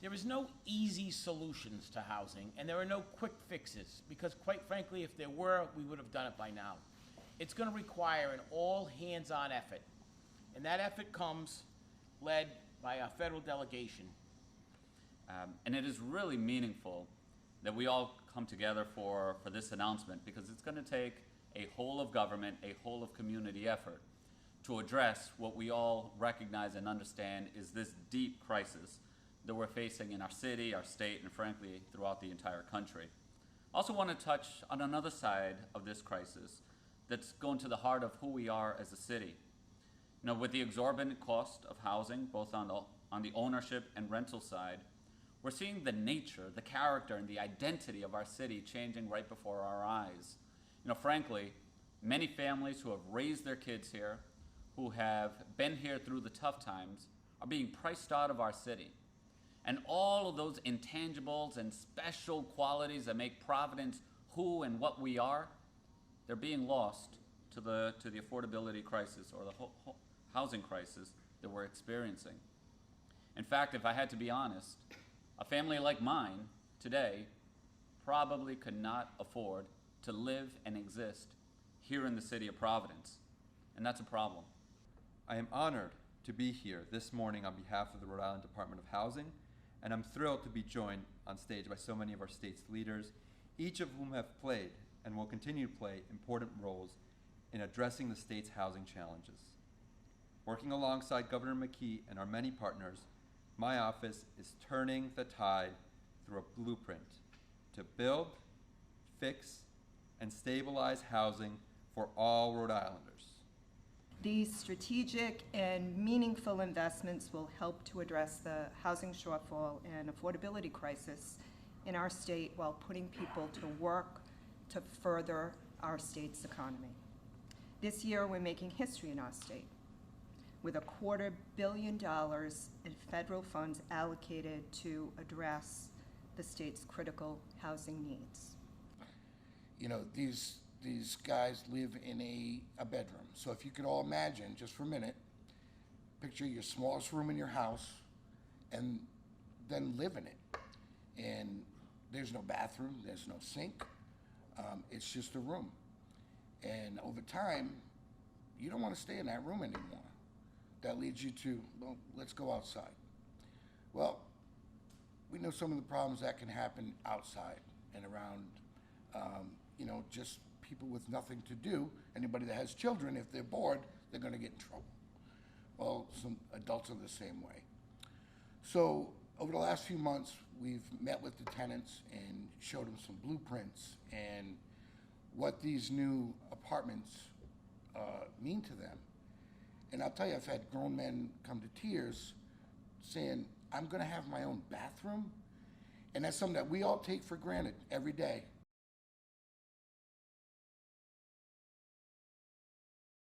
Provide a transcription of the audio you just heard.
There is no easy solutions to housing, and there are no quick fixes, because quite frankly, if there were, we would have done it by now. It's going to require an all-hands-on effort, and that effort comes led by a federal delegation. And it is really meaningful that we all come together for this announcement, because it's going to take a whole of government, a whole of community effort to address what we all recognize and understand is this deep crisis that we're facing in our city, our state, and frankly, throughout the entire country. I also want to touch on another side of this crisis that's going to the heart of who we are as a city. You know, with the exorbitant cost of housing, both on the ownership and rental side, we're seeing the nature, the character, and the identity of our city changing right before our eyes. You know, frankly, many families who have raised their kids here, who have been here through the tough times, are being priced out of our city. And all of those intangibles and special qualities that make Providence who and what we are, they're being lost to the affordability crisis or the housing crisis that we're experiencing. In fact, if I had to be honest, a family like mine today probably could not afford to live and exist here in the city of Providence, and that's a problem. I am honored to be here this morning on behalf of the Rhode Island Department of Housing, and I'm thrilled to be joined on stage by so many of our state's leaders, each of whom have played and will continue to play important roles in addressing the state's housing challenges. Working alongside Governor McKee and our many partners, my office is turning the tide through a blueprint to build, fix, and stabilize housing for all Rhode Islanders. These strategic and meaningful investments will help to address the housing shortfall and affordability crisis in our state while putting people to work to further our state's economy. This year, we're making history in our state with $250 million in federal funds allocated to address the state's critical housing needs. You know, these guys live in a bedroom. So if you could all imagine, just for a minute, picture your smallest room in your house and then live in it. And there's no bathroom, there's no sink, it's just a room. And over time, you don't want to stay in that room anymore. That leads you to, well, let's go outside. Well, we know some of the problems that can happen outside and around, you know, just people with nothing to do. Anybody that has children, if they're bored, they're going to get in trouble. Well, some adults are the same way. So over the last few months, we've met with the tenants and showed them some blueprints and what these new apartments mean to them. And I'll tell you, I've had grown men come to tears saying, I'm going to have my own bathroom. And that's something that we all take for granted every day.